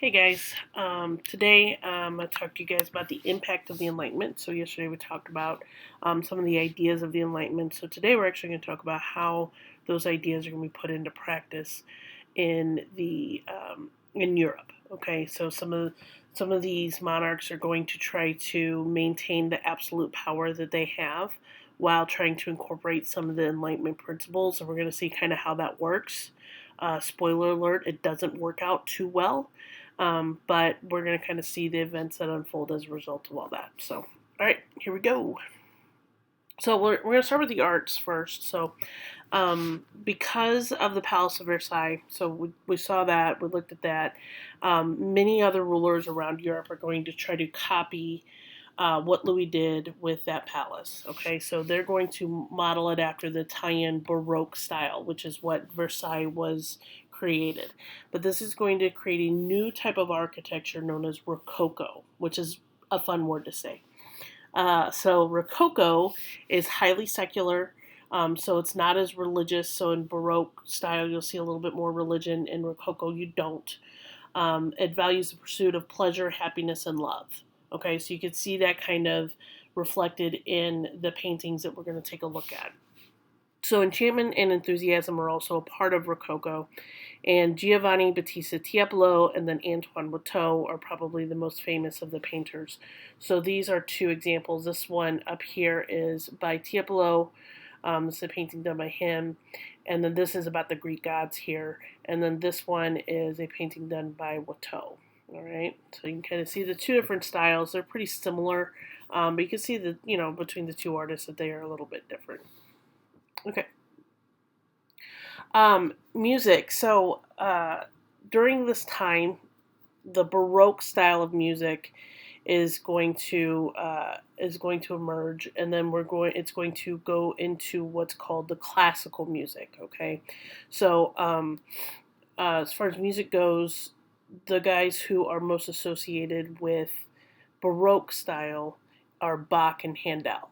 Hey guys, today I'm going to talk to you guys about the impact of the Enlightenment. So, yesterday we talked about some of the ideas of the Enlightenment. So, today we're actually going to talk about how those ideas are going to be put into practice in Europe. Okay, so some of these monarchs are going to try to maintain the absolute power that they have while trying to incorporate some of the Enlightenment principles. And we're going to see kind of how that works. Spoiler alert, it doesn't work out too well. But we're going to kind of see the events that unfold as a result of all that. So, all right, here we go. So, we're going to start with the arts first. So, because of the Palace of Versailles, so we saw that, we looked at that. Many other rulers around Europe are going to try to copy what Louis did with that palace. Okay, so they're going to model it after the Italian Baroque style, which is what Versailles was created. But this is going to create a new type of architecture known as Rococo, which is a fun word to say. So Rococo is highly secular. So it's not as religious. So in Baroque style, you'll see a little bit more religion. In Rococo, you don't. It values the pursuit of pleasure, happiness, and love. Okay, so you can see that kind of reflected in the paintings that we're going to take a look at. So enchantment and enthusiasm are also a part of Rococo, and Giovanni Battista Tiepolo and then Antoine Watteau are probably the most famous of the painters. So these are two examples. This one up here is by Tiepolo. This is a painting done by him. And then this is about the Greek gods here. And then this one is a painting done by Watteau. All right, so you can kind of see the two different styles. They're pretty similar, but you can see that, between the two artists that they are a little bit different. Okay. Music. So during this time, the Baroque style of music is going to emerge, and then it's going to go into what's called the classical music. Okay, so as far as music goes, the guys who are most associated with Baroque style are Bach and Handel.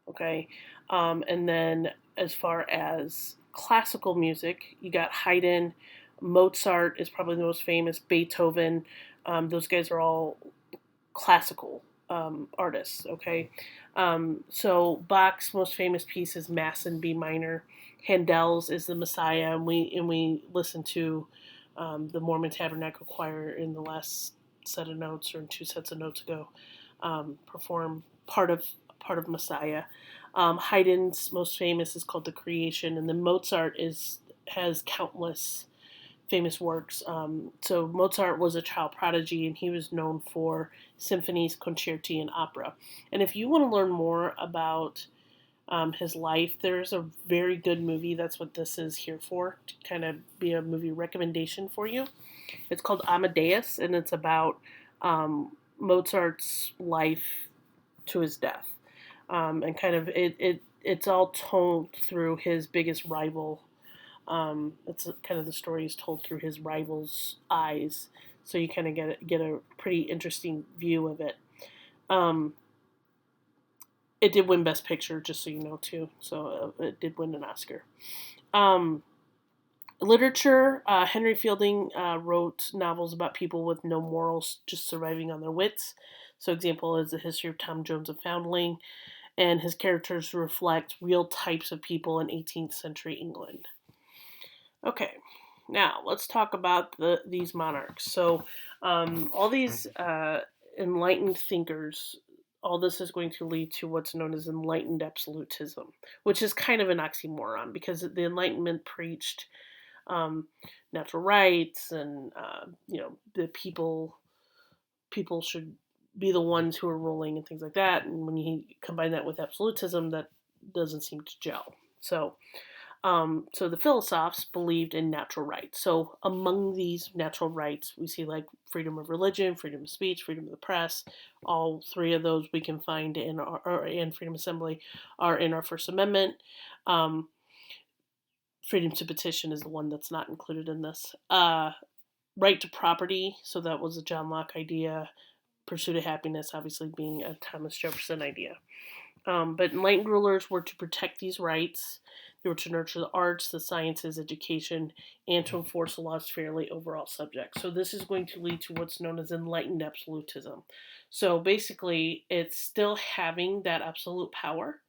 Okay, and then as far as classical music, you got Haydn, Mozart is probably the most famous, Beethoven. Those guys are all classical artists. Okay, so Bach's most famous piece is Mass in B minor. Handel's is the Messiah, and we listened to the Mormon Tabernacle Choir in the last set of notes, or in two sets of notes ago, perform part of Messiah. Haydn's most famous is called The Creation, and then Mozart has countless famous works. So Mozart was a child prodigy, and he was known for symphonies, concerti, and opera. And if you want to learn more about his life, there's a very good movie. That's what this is here for, to kind of be a movie recommendation for you. It's called Amadeus, and it's about Mozart's life to his death. And kind of it's all told through his biggest rival. It's kind of the story is told through his rival's eyes, so you kind of get a pretty interesting view of it. It did win Best Picture, just so you know too. So it did win an Oscar. Literature. Henry Fielding wrote novels about people with no morals, just surviving on their wits. So example is The History of Tom Jones, a Foundling, and his characters reflect real types of people in 18th century England. Okay, now let's talk about these monarchs. So all these enlightened thinkers, all this is going to lead to what's known as enlightened absolutism, which is kind of an oxymoron because the Enlightenment preached natural rights and the people should be the ones who are ruling and things like that. And when you combine that with absolutism, that doesn't seem to gel. So the philosophers believed in natural rights. So among these natural rights, we see like freedom of religion, freedom of speech, freedom of the press. All three of those we can find in and freedom of assembly are in our First Amendment. Freedom to petition is the one that's not included in this. Right to property, so that was a John Locke idea. Pursuit of happiness, obviously being a Thomas Jefferson idea. But enlightened rulers were to protect these rights. They were to nurture the arts, the sciences, education, and to enforce the laws fairly over all subjects. So this is going to lead to what's known as enlightened absolutism. So basically, it's still having that absolute power.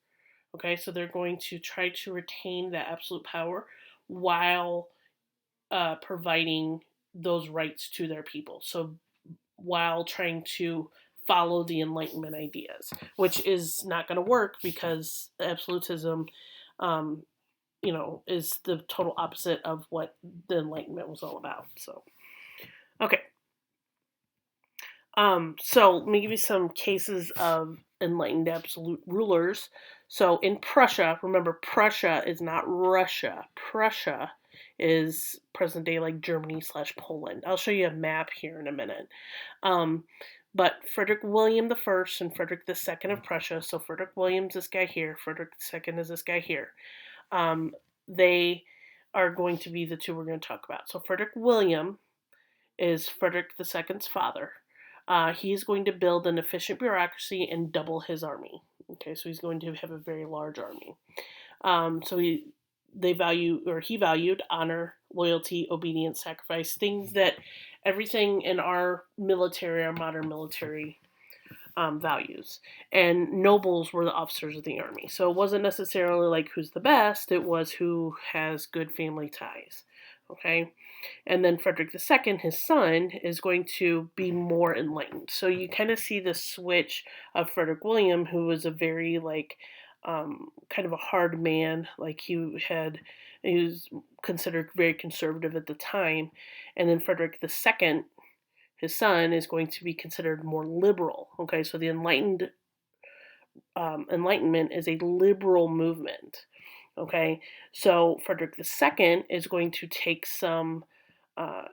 Okay, so they're going to try to retain that absolute power while providing those rights to their people. So while trying to follow the Enlightenment ideas, which is not going to work because absolutism, um, is the total opposite of what the Enlightenment was all about. So, okay. So let me give you some cases of enlightened absolute rulers. So in Prussia, remember Prussia is not Russia. Prussia is present day like Germany slash Poland. I'll show you a map here in a minute. Um, but Frederick William the First and Frederick the Second of Prussia. So Frederick William's this guy here. Frederick the Second is this guy here. They are going to be the two we're going to talk about. So Frederick William is Frederick II's father. He's going to build an efficient bureaucracy and double his army. Okay, so he's going to have a very large army. So he valued honor, loyalty, obedience, sacrifice, things that everything in our military, our modern military, values. And nobles were the officers of the army. So it wasn't necessarily like who's the best, it was who has good family ties. Okay. And then Frederick II, his son, is going to be more enlightened. So you kind of see the switch of Frederick William, who was a very kind of a hard man. Like he was considered very conservative at the time, and then Frederick II, his son, is going to be considered more liberal. Okay, so the Enlightenment is a liberal movement. Okay, so Frederick II is going to take some.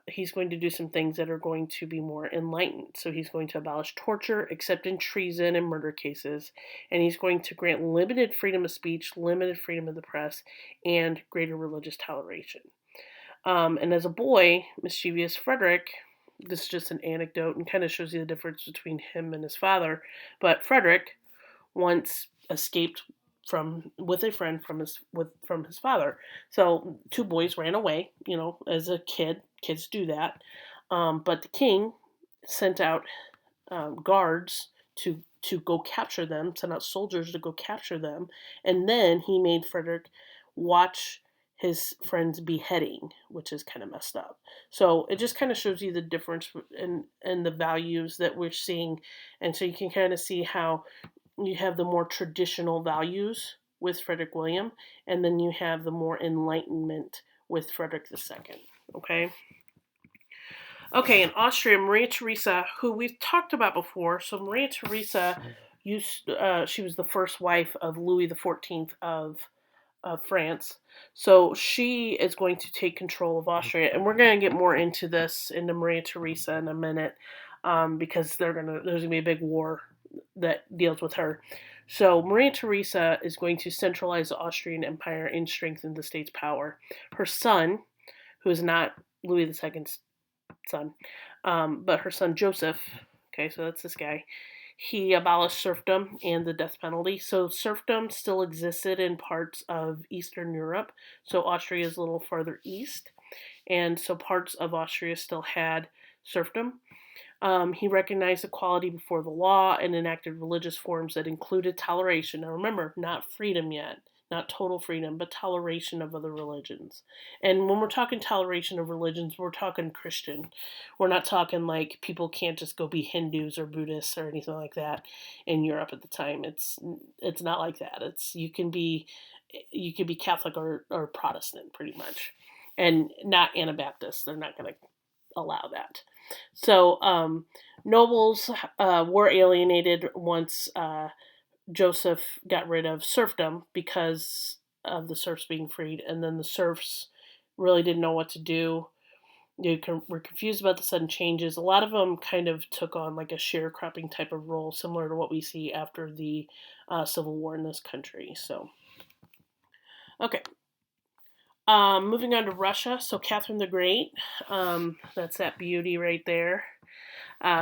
He's going to do some things that are going to be more enlightened. So he's going to abolish torture, except in treason and murder cases, and he's going to grant limited freedom of speech, limited freedom of the press, and greater religious toleration. And as a boy, mischievous Frederick, this is just an anecdote and kind of shows you the difference between him and his father, but Frederick once escaped from with a friend from his father. So two boys ran away. As a kid, kids do that. But the king sent out guards to go capture them, sent out soldiers to go capture them, and then he made Frederick watch his friend's beheading, which is kind of messed up. So it just kind of shows you the difference in the values that we're seeing, and so you can kind of see how you have the more traditional values with Frederick William, and then you have the more enlightenment with Frederick II. Okay. Okay, in Austria, Maria Theresa, who we've talked about before. So Maria Theresa she was the first wife of Louis XIV of France. So she is going to take control of Austria, and we're going to get more into Maria Theresa in a minute, because there's going to be a big war that deals with her. So Maria Theresa is going to centralize the Austrian Empire and strengthen the state's power. Her son, who is not Louis II's son, but her son Joseph, okay, so that's this guy, he abolished serfdom and the death penalty. So serfdom still existed in parts of Eastern Europe. So Austria is a little farther east. And so parts of Austria still had serfdom. He recognized equality before the law and enacted religious forms that included toleration. Now remember, not freedom yet, not total freedom, but toleration of other religions. And when we're talking toleration of religions, we're talking Christian. We're not talking like people can't just go be Hindus or Buddhists or anything like that in Europe at the time. It's not like that. You can be Catholic or Protestant pretty much, and not Anabaptist. They're not going to allow that. So nobles were alienated once Joseph got rid of serfdom because of the serfs being freed, and then the serfs really didn't know what to do. They were confused about the sudden changes. A lot of them kind of took on like a sharecropping type of role, similar to what we see after the Civil War in this country. So, okay. Moving on to Russia. So Catherine the Great, that's that beauty right there.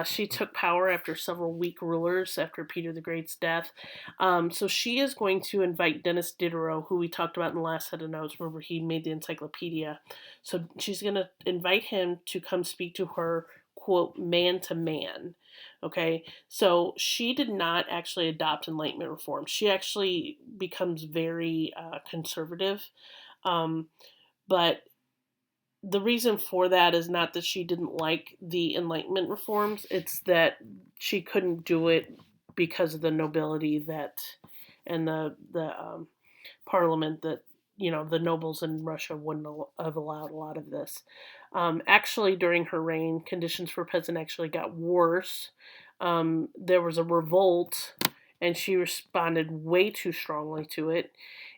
She took power after several weak rulers after Peter the Great's death. So she is going to invite Dennis Diderot, who we talked about in the last set of notes. Remember, he made the encyclopedia. So she's going to invite him to come speak to her, quote, man to man. Okay, so she did not actually adopt Enlightenment reform. She actually becomes very conservative. Um, but the reason for that is not that she didn't like the Enlightenment reforms, it's that she couldn't do it because of the nobility that and the parliament that the nobles in Russia wouldn't have allowed a lot of this. Actually, during her reign, conditions for peasants actually got worse. There was a revolt, and she responded way too strongly to it.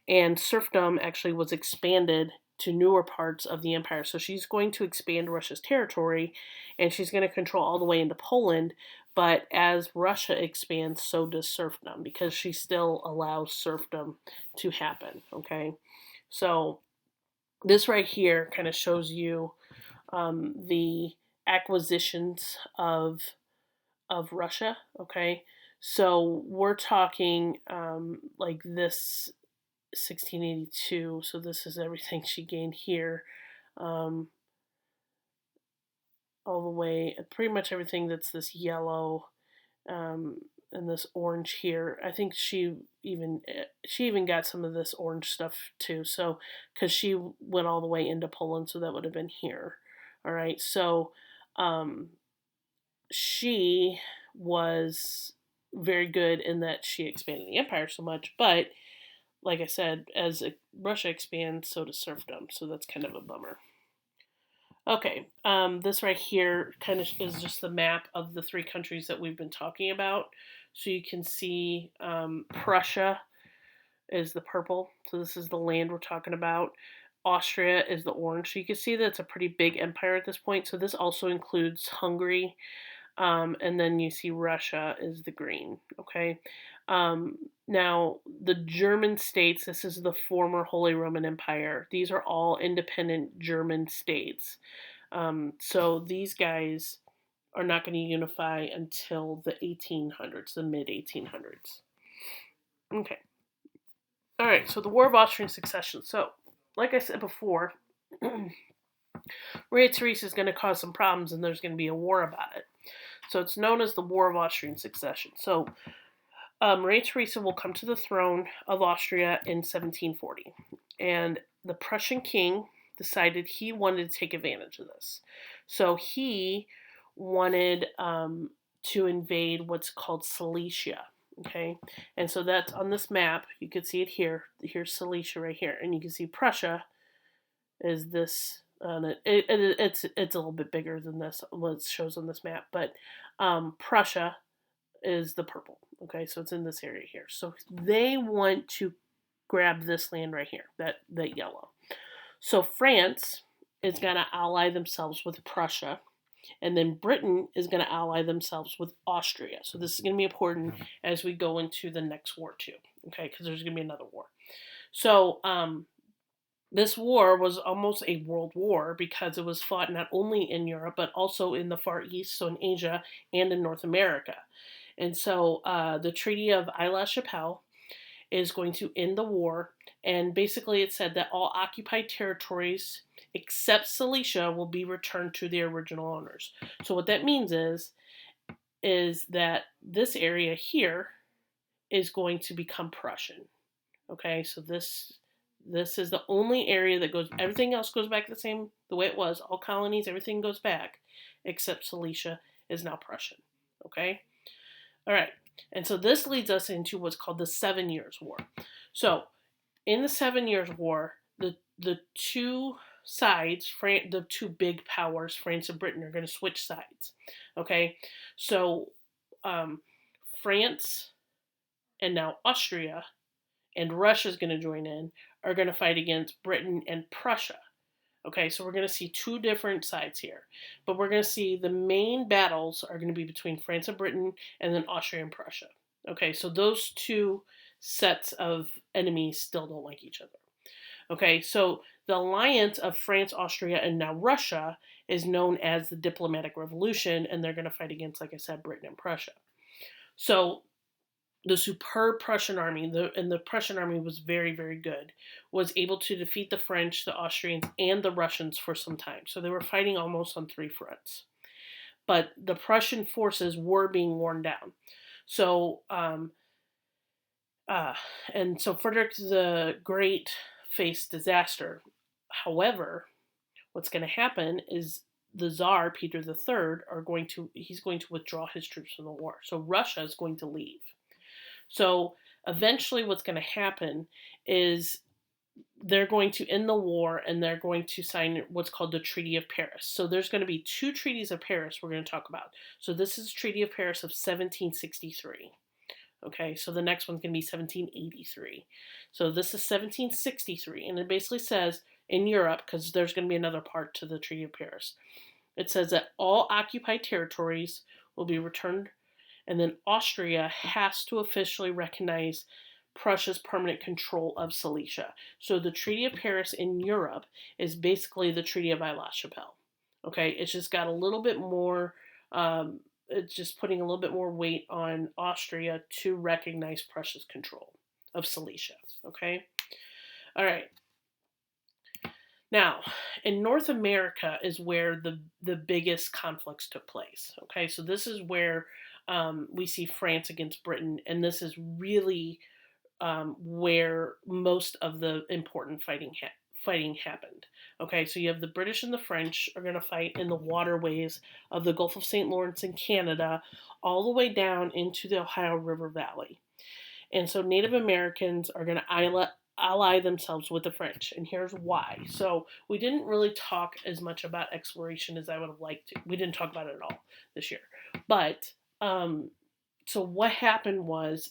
And serfdom actually was expanded to newer parts of the empire. So she's going to expand Russia's territory, and she's going to control all the way into Poland. But as Russia expands, so does serfdom, because she still allows serfdom to happen. Okay, so this right here kind of shows you the acquisitions of Russia. Okay, so we're talking like this 1682. So this is everything she gained here, um, all the way, pretty much everything that's this yellow um, and this orange here. I think she even got some of this orange stuff too. So because she went all the way into Poland, so that would have been here. All right, so um, she was very good in that she expanded the empire so much, but like I said, as Russia expands, so does serfdom. So that's kind of a bummer. Okay, this right here kind of is just the map of the three countries that we've been talking about. So you can see Prussia is the purple. So this is the land we're talking about. Austria is the orange. So you can see that it's a pretty big empire at this point. So this also includes Hungary. And then you see Russia is the green. Okay. Um, Now, the German states, this is the former Holy Roman Empire. These are all independent German states. So these guys are not going to unify until the 1800s, the mid 1800s. Okay. All right. So the War of Austrian Succession. So, like I said before, Maria Theresa is going to cause some problems, and there's going to be a war about it. So it's known as the War of Austrian Succession. So Maria Theresa will come to the throne of Austria in 1740, and the Prussian king decided he wanted to take advantage of this. So he wanted to invade what's called Silesia. Okay, and so that's on this map. You can see it here. Here's Silesia right here, and you can see Prussia is this. It's a little bit bigger than this what it shows on this map, but Prussia is the purple. Okay, so it's in this area here. So they want to grab this land right here, that yellow. So France is going to ally themselves with Prussia, and then Britain is going to ally themselves with Austria. So this is going to be important as we go into the next war too. Okay, because there's going to be another war. So this war was almost a world war because it was fought not only in Europe but also in the Far East, so in Asia and in North America. And so the Treaty of Aix-la-Chapelle is going to end the war. And basically, it said that all occupied territories except Silesia will be returned to their original owners. So what that means is that this area here is going to become Prussian. Okay, so this is the only area that goes. Everything else goes back the way it was. All colonies, everything goes back, except Silesia is now Prussian. Okay. All right. And so this leads us into what's called the 7 Years' War. So in the 7 Years' War, the two sides, the two big powers, France and Britain, are going to switch sides. Okay. So France and now Austria and Russia is going to join in, are going to fight against Britain and Prussia. Okay, so we're going to see two different sides here. But we're going to see the main battles are going to be between France and Britain and then Austria and Prussia. Okay, so those two sets of enemies still don't like each other. Okay, so The alliance of France, Austria, and now Russia is known as the Diplomatic Revolution, and they're going to fight against, like I said, Britain and Prussia. So the superb Prussian army, and the Prussian army was very, very good, was able to defeat the French, the Austrians, and the Russians for some time. So they were fighting almost on three fronts. But the Prussian forces were being worn down. So, and so Frederick the Great faced disaster. However, what's going to happen is the Tsar Peter III he's going to withdraw his troops from the war. So Russia is going to leave. So eventually, what's going to happen is they're going to end the war and they're going to sign what's called the Treaty of Paris. So there's going to be two treaties of Paris we're going to talk about. So this is Treaty of Paris of 1763. Okay, so the next one's going to be 1783. So this is 1763, and it basically says in Europe, because there's going to be another part to the Treaty of Paris, it says that all occupied territories will be returned, and then Austria has to officially recognize Prussia's permanent control of Silesia. So the Treaty of Paris in Europe is basically the Treaty of Aix-la-Chapelle. Okay, it's just got a little bit more, it's just putting a little bit more weight on Austria to recognize Prussia's control of Silesia. Okay, all right. Now, in North America is where the biggest conflicts took place. Okay, so this is where we see France against Britain, and this is really where most of the important fighting happened. Okay, so you have the British and the French are going to fight in the waterways of the Gulf of St. Lawrence in Canada, all the way down into the Ohio River Valley. And so Native Americans are going to ally themselves with the French, and here's why. So we didn't really talk as much about exploration as I would have liked to. We didn't talk about it at all this year, but so what happened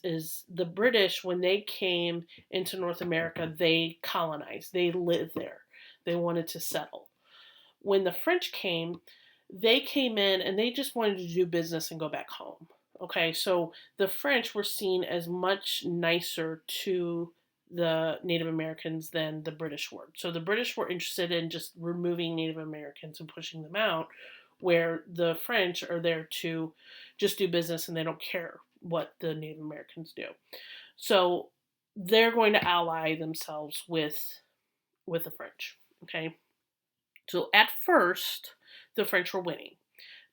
is the British, when they came into North America, they colonized. They lived there. They wanted to settle. When the French came, they came in and they just wanted to do business and go back home. Okay, so the French were seen as much nicer to the Native Americans than the British were. So the British were interested in just removing Native Americans and pushing them out, where the French are there to just do business and they don't care what the Native Americans do. So they're going to ally themselves with the French. Okay. So at first, the French were winning.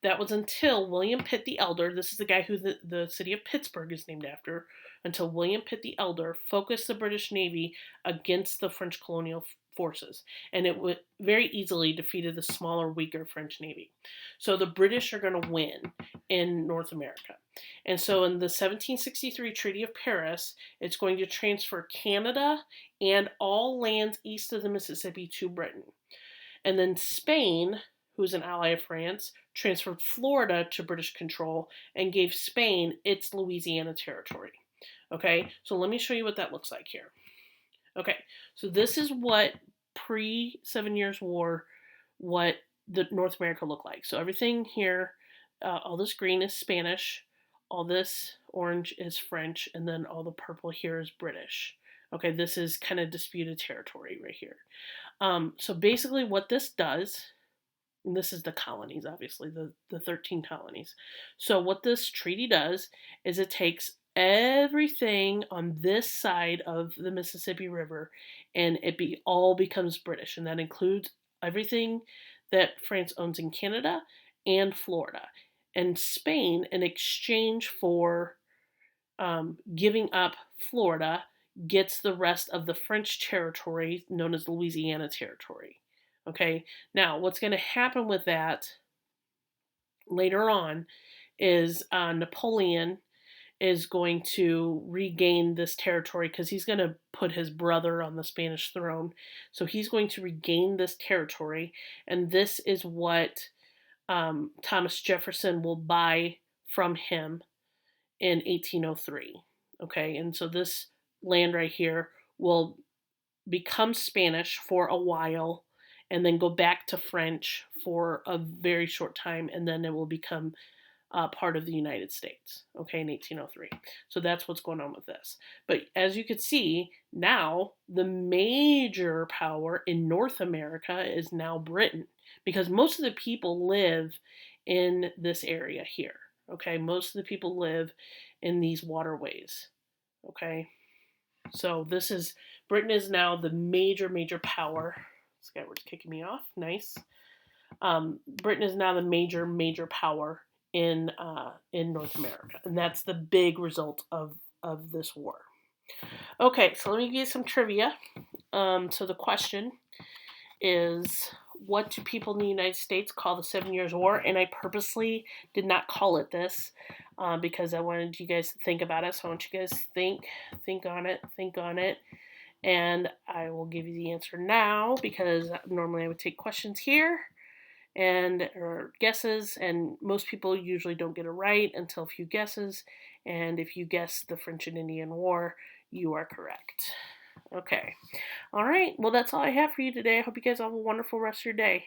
That was until William Pitt the Elder, this is the guy who the city of Pittsburgh is named after, until William Pitt the Elder focused the British Navy against the French colonial forces, and it would very easily defeated the smaller, weaker French Navy. So the British are going to win in North America. And so in the 1763 Treaty of Paris, it's going to transfer Canada and all lands east of the Mississippi to Britain. And then Spain, who's an ally of France, transferred Florida to British control and gave Spain its Louisiana territory. Okay, so let me show you what that looks like here. Okay, so this is what pre-7 Years' War, what the North America looked like. So everything here, all this green is Spanish, all this orange is French, and then all the purple here is British. Okay, this is kind of disputed territory right here. So basically what this does, and this is the colonies, obviously, the 13 colonies. So what this treaty does is it takes everything on this side of the Mississippi River and all becomes British. And that includes everything that France owns in Canada and Florida. And Spain, in exchange for giving up Florida, gets the rest of the French territory known as Louisiana Territory. Okay, now what's going to happen with that later on is Napoleon is going to regain this territory because he's going to put his brother on the Spanish throne. So he's going to regain this territory, and this is what Thomas Jefferson will buy from him in 1803. Okay, and so this land right here will become Spanish for a while and then go back to French for a very short time, and then it will become part of the United States, okay, in 1803. So that's what's going on with this. But as you can see, now the major power in North America is now Britain, because most of the people live in this area here, okay? Most of the people live in these waterways, okay? So Britain is now the major power. This guy was kicking me off. Nice. Britain is now the major power in North America, and that's the big result of this war. Okay, so let me give you some trivia. So the question is, what do people in the United States call the 7 Years' War? And I purposely did not call it this because I wanted you guys to think about it. So I want you guys to think on it, and I will give you the answer now because normally I would take questions here or guesses, and most people usually don't get it right until a few guesses. And if you guess the French and Indian War, you are correct. Okay. All right. Well, that's all I have for you today. I hope you guys have a wonderful rest of your day.